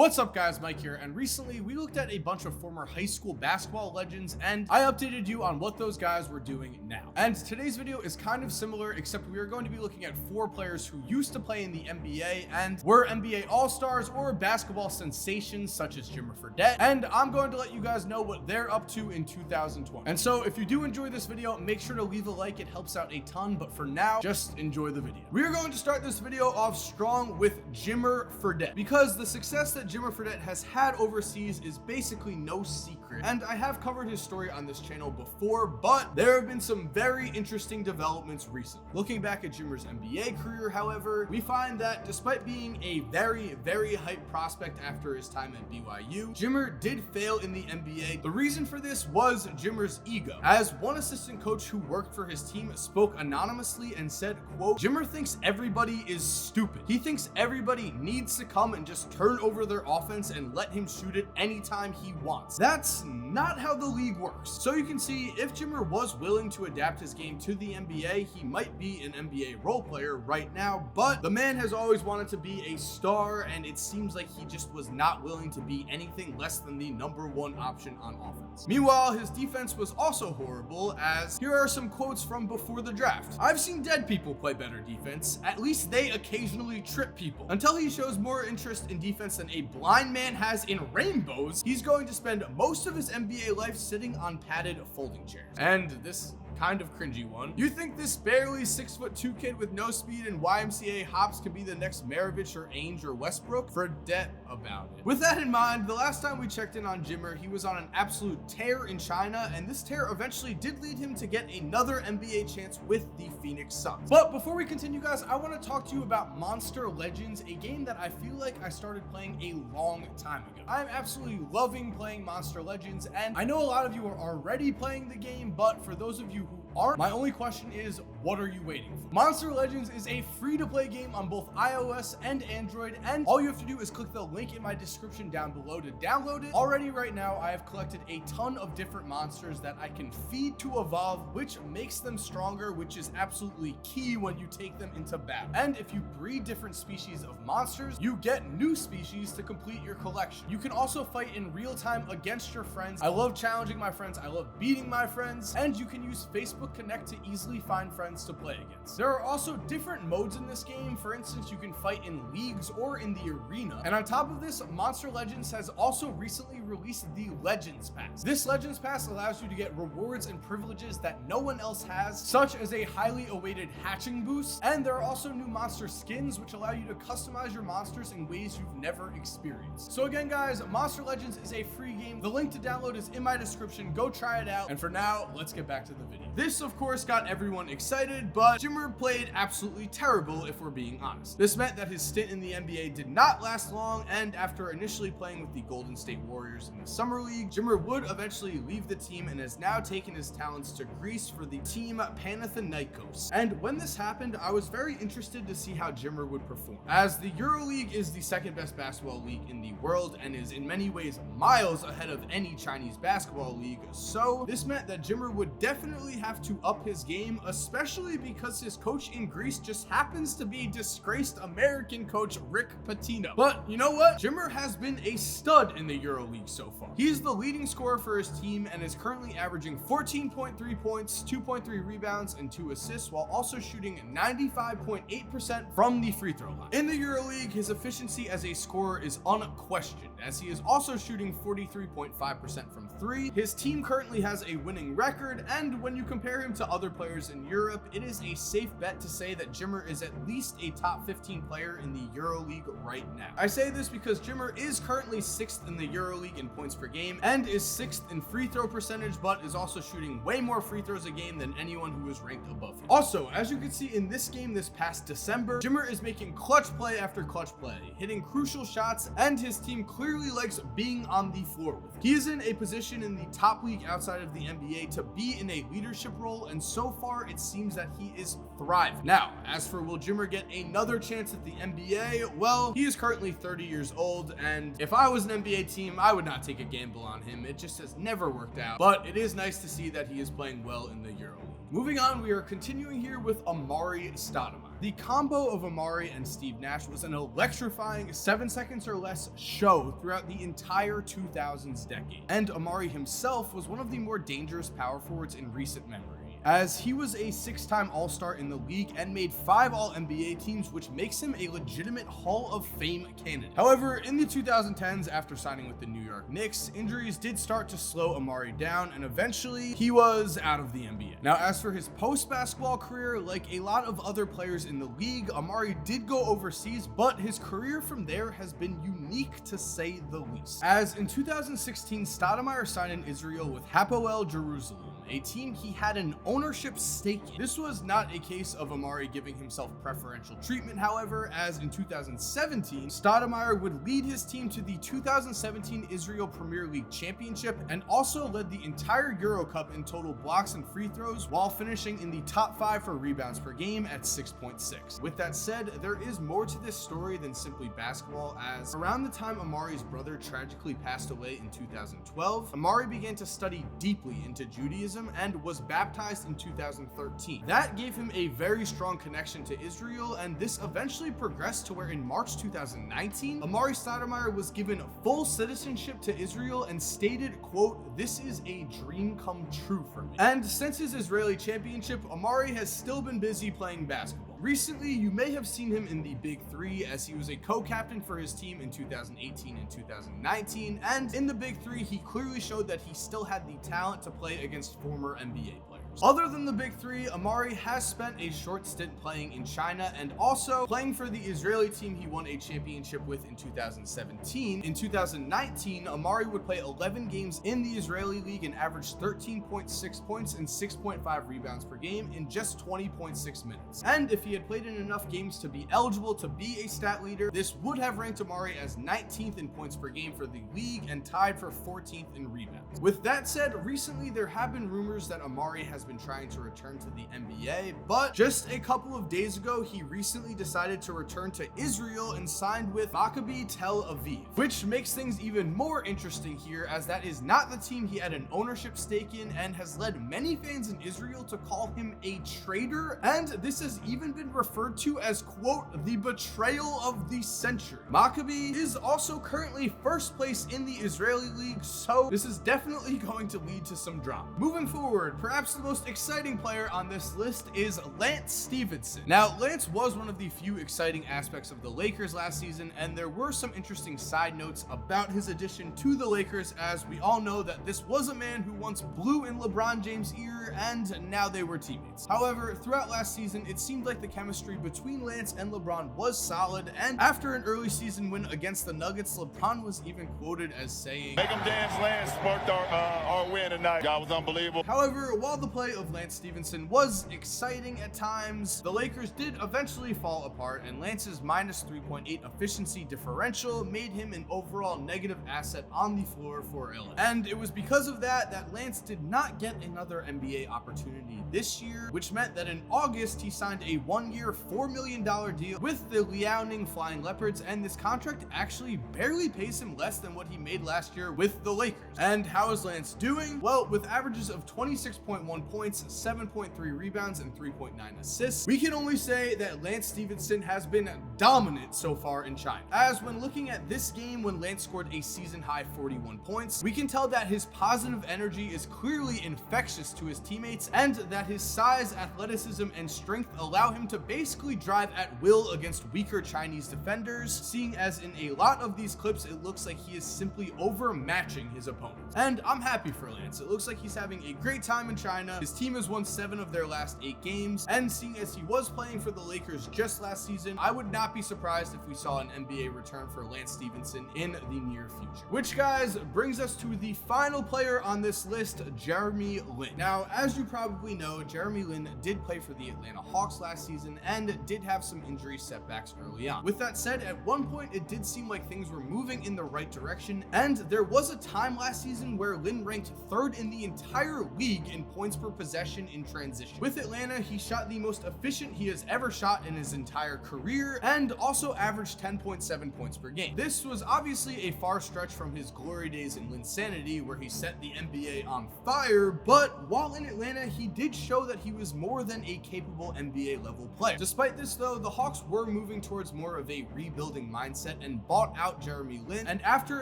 What's up guys, Mike here, and recently we looked at a bunch of former high school basketball legends and I updated you on what those guys were doing now. And today's video is kind of similar, except we are going to be looking at 4 players who used to play in the NBA and were NBA All-Stars or basketball sensations such as Jimmer Fredette, and I'm going to let you guys know what they're up to in 2020. And so if you do enjoy this video, make sure to leave a like, it helps out a ton, but for now, just enjoy the video. We are going to start this video off strong with Jimmer Fredette, because the success that Jimmer Fredette has had overseas is basically no secret, and I have covered his story on this channel before, but there have been some very interesting developments recently. Looking back at Jimmer's NBA career, however, we find that despite being a very hyped prospect after his time at BYU, Jimmer did fail in the NBA. The reason for this was Jimmer's ego, as one assistant coach who worked for his team spoke anonymously and said, quote, "Jimmer thinks everybody is stupid. He thinks everybody needs to come and just turn over their offense and let him shoot it anytime he wants. That's not how the league works." So you can see, if Jimmer was willing to adapt his game to the NBA, he might be an NBA role player right now, but the man has always wanted to be a star, and it seems like he just was not willing to be anything less than the #1 option on offense. Meanwhile, his defense was also horrible, as here are some quotes from before the draft. "I've seen dead people play better defense. At least they occasionally trip people. Until he shows more interest in defense than a blind man has in rainbows, he's going to spend most of his NBA life sitting on padded folding chairs." And this kind of cringy one. "You think this barely 6'2" kid with no speed and YMCA hops could be the next Maravich or Ainge or Westbrook? Fredette about it." With that in mind, the last time we checked in on Jimmer, he was on an absolute tear in China, and this tear eventually did lead him to get another NBA chance with the Phoenix Suns. But before we continue, guys, I want to talk to you about Monster Legends, a game that I feel like I started playing a long time ago. I'm absolutely loving playing Monster Legends, and I know a lot of you are already playing the game, but for those of you who aren't, my only question is, what are you waiting for? Monster Legends is a free-to-play game on both iOS and Android, and all you have to do is click the link in my description down below to download it. Already right now, I have collected a ton of different monsters that I can feed to evolve, which makes them stronger, which is absolutely key when you take them into battle. And if you breed different species of monsters, you get new species to complete your collection. You can also fight in real time against your friends. I love challenging my friends, I love beating my friends, and you can use Facebook Connect to easily find friends to play against. There are also different modes in this game. For instance, you can fight in leagues or in the arena. And on top of this, Monster Legends has also recently released the Legends Pass. This Legends Pass allows you to get rewards and privileges that no one else has, such as a highly awaited hatching boost, and there are also new monster skins which allow you to customize your monsters in ways you've never experienced. So again, guys, Monster Legends is a free game. The link to download is in my description. Go try it out. And for now, let's get back to the video. This, of course, got everyone excited, but Jimmer played absolutely terrible, if we're being honest. This meant that his stint in the NBA did not last long, and after initially playing with the Golden State Warriors in the Summer League, Jimmer would eventually leave the team and has now taken his talents to Greece for the team Panathinaikos. And when this happened, I was very interested to see how Jimmer would perform, as the EuroLeague is the second best basketball league in the world and is in many ways miles ahead of any Chinese basketball league, so this meant that Jimmer would definitely have to up his game, especially because his coach in Greece just happens to be disgraced American coach Rick Pitino. But you know what? Jimmer has been a stud in the EuroLeague so far. He's the leading scorer for his team and is currently averaging 14.3 points, 2.3 rebounds, and 2 assists, while also shooting 95.8% from the free throw line. In the EuroLeague, his efficiency as a scorer is unquestioned, as he is also shooting 43.5% from 3. His team currently has a winning record, and when you compare him to other players in Europe, it is a safe bet to say that Jimmer is at least a top 15 player in the EuroLeague right now. I say this because Jimmer is currently 6th in the EuroLeague in points per game and is 6th in free throw percentage, but is also shooting way more free throws a game than anyone who is ranked above him. Also, as you can see in this game this past December, Jimmer is making clutch play after clutch play, hitting crucial shots, and his team clearly likes being on the floor with him. He is in a position in the top league outside of the NBA to be in a leadership role, and so far it seems that he is thriving. Now, as for will Jimmer get another chance at the NBA, well, he is currently 30 years old, and if I was an NBA team, I would not take a gamble on him. It just has never worked out, but it is nice to see that he is playing well in the EuroLeague. Moving on, we are continuing here with Amari Stoudemire. The combo of Amari and Steve Nash was an electrifying 7 seconds or less show throughout the entire 2000s decade, and Amari himself was one of the more dangerous power forwards in recent memory, as he was a 6-time All-Star in the league and made 5 All-NBA teams, which makes him a legitimate Hall of Fame candidate. However, in the 2010s, after signing with the New York Knicks, injuries did start to slow Amari down, and eventually he was out of the NBA. Now, as for his post-basketball career, like a lot of other players in the league, Amari did go overseas, but his career from there has been unique to say the least. As in 2016, Stoudemire signed in Israel with Hapoel Jerusalem, a team he had an ownership stake in. This was not a case of Amari giving himself preferential treatment, however, as in 2017, Stoudemire would lead his team to the 2017 Israel Premier League Championship and also led the entire Euro Cup in total blocks and free throws, while finishing in the top 5 for rebounds per game at 6.6. With that said, there is more to this story than simply basketball, as around the time Amari's brother tragically passed away in 2012, Amari began to study deeply into Judaism and was baptized in 2013. That gave him a very strong connection to Israel, and this eventually progressed to where in March 2019, Amari Stoudemire was given full citizenship to Israel and stated, quote, "This is a dream come true for me." And since his Israeli championship, Amari has still been busy playing basketball. Recently, you may have seen him in the Big Three, as he was a co-captain for his team in 2018 and 2019, and in the Big Three, he clearly showed that he still had the talent to play against former NBA players. Other than the Big Three, Amari has spent a short stint playing in China and also playing for the Israeli team he won a championship with in 2017. In 2019, Amari would play 11 games in the Israeli league and average 13.6 points and 6.5 rebounds per game in just 20.6 minutes. And if he had played in enough games to be eligible to be a stat leader, this would have ranked Amari as 19th in points per game for the league and tied for 14th in rebounds. With that said, recently there have been rumors that Amari has been trying to return to the NBA, but just a couple of days ago, he recently decided to return to Israel and signed with Maccabi Tel Aviv, which makes things even more interesting here, as that is not the team he had an ownership stake in and has led many fans in Israel to call him a traitor, and this has even been referred to as, quote, the betrayal of the century. Maccabi is also currently first place in the Israeli league, so this is definitely going to lead to some drama. Moving forward, perhaps the most exciting player on this list is Lance Stephenson. Now, Lance was one of the few exciting aspects of the Lakers last season, and there were some interesting side notes about his addition to the Lakers, as we all know that this was a man who once blew in LeBron James' ear, and now they were teammates. However, throughout last season, it seemed like the chemistry between Lance and LeBron was solid, and after an early season win against the Nuggets, LeBron was even quoted as saying, "Make them dance, Lance, sparked our win tonight. God was unbelievable." However, while the play of Lance Stephenson was exciting at times, the Lakers did eventually fall apart, and Lance's minus 3.8 efficiency differential made him an overall negative asset on the floor for LA. And it was because of that Lance did not get another NBA opportunity this year, which meant that in August he signed a 1-year, $4 million deal with the Liaoning Flying Leopards, and this contract actually barely pays him less than what he made last year with the Lakers. And how is Lance doing? Well, with averages of 26.1 points, 7.3 rebounds, and 3.9 assists, we can only say that Lance Stephenson has been dominant so far in China. As when looking at this game when Lance scored a season-high 41 points, we can tell that his positive energy is clearly infectious to his teammates, and that his size, athleticism, and strength allow him to basically drive at will against weaker Chinese defenders, seeing as in a lot of these clips it looks like he is simply overmatching his opponents. And I'm happy for Lance. It looks like he's having a great time in China. His team has won 7 of their last 8 games, and seeing as he was playing for the Lakers just last season, I would not be surprised if we saw an NBA return for Lance Stephenson in the near future. Which, guys, brings us to the final player on this list, Jeremy Lin. Now, as you probably know, Jeremy Lin did play for the Atlanta Hawks last season and did have some injury setbacks early on. With that said, at one point it did seem like things were moving in the right direction, and there was a time last season where Lin ranked 3rd in the entire league in points per possession in transition. With Atlanta, he shot the most efficient he has ever shot in his entire career and also averaged 10.7 points per game. This was obviously a far stretch from his glory days in Linsanity, where he set the NBA on fire, but while in Atlanta, he did show that he was more than a capable NBA level player. Despite this though, the Hawks were moving towards more of a rebuilding mindset and bought out Jeremy Lin, and after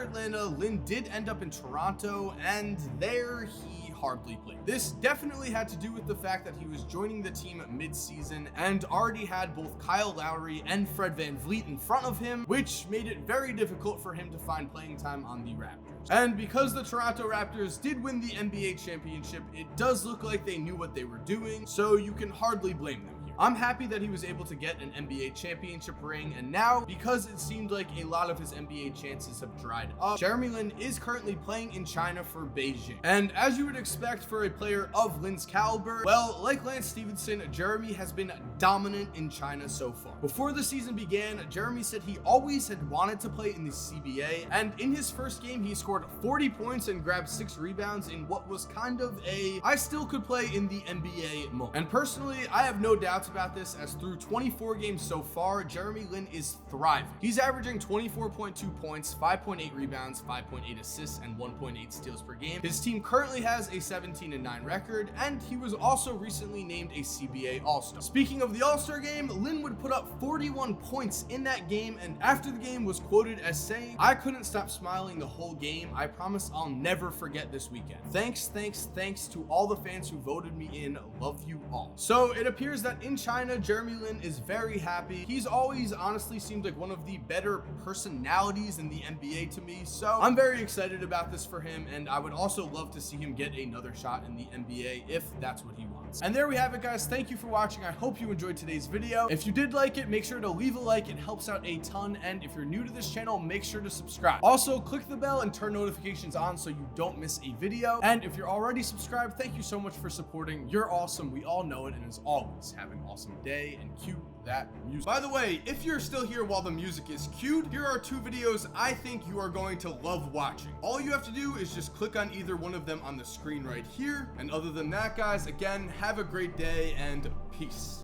Atlanta, Lin did end up in Toronto, and there he hardly played. This definitely had to do with the fact that he was joining the team mid-season and already had both Kyle Lowry and Fred VanVleet in front of him, which made it very difficult for him to find playing time on the Raptors. And because the Toronto Raptors did win the NBA championship, it does look like they knew what they were doing, so you can hardly blame them. I'm happy that he was able to get an NBA championship ring, and now, because it seemed like a lot of his NBA chances have dried up, Jeremy Lin is currently playing in China for Beijing. And as you would expect for a player of Lin's caliber, well, like Lance Stephenson, Jeremy has been dominant in China so far. Before the season began, Jeremy said he always had wanted to play in the CBA, and in his first game, he scored 40 points and grabbed 6 rebounds in what was kind of a I still could play in the NBA moment. And personally, I have no doubts about this, as through 24 games so far, Jeremy Lin is thriving. He's averaging 24.2 points, 5.8 rebounds, 5.8 assists, and 1.8 steals per game. His team currently has a 17-9 record, and he was also recently named a CBA All-Star. Speaking of the All-Star game, Lin would put up 41 points in that game, and after the game was quoted as saying, "I couldn't stop smiling the whole game. I promise I'll never forget this weekend. Thanks to all the fans who voted me in. Love you all." So it appears that in China, Jeremy Lin is very happy. He's always honestly seemed like one of the better personalities in the NBA to me, so I'm very excited about this for him, and I would also love to see him get another shot in the NBA if that's what he wants. And there we have it, guys. Thank you for watching. I hope you enjoyed today's video. If you did like it, make sure to leave a like. It helps out a ton, and if you're new to this channel, make sure to subscribe. Also, click the bell and turn notifications on so you don't miss a video. And if you're already subscribed, thank you so much for supporting. You're awesome. We all know it, and as always, have an awesome day, and cue that music. By the way, if you're still here while the music is cued, here are 2 videos I think you are going to love watching. All you have to do is just click on either one of them on the screen right here. And other than that, guys, again, have a great day and peace.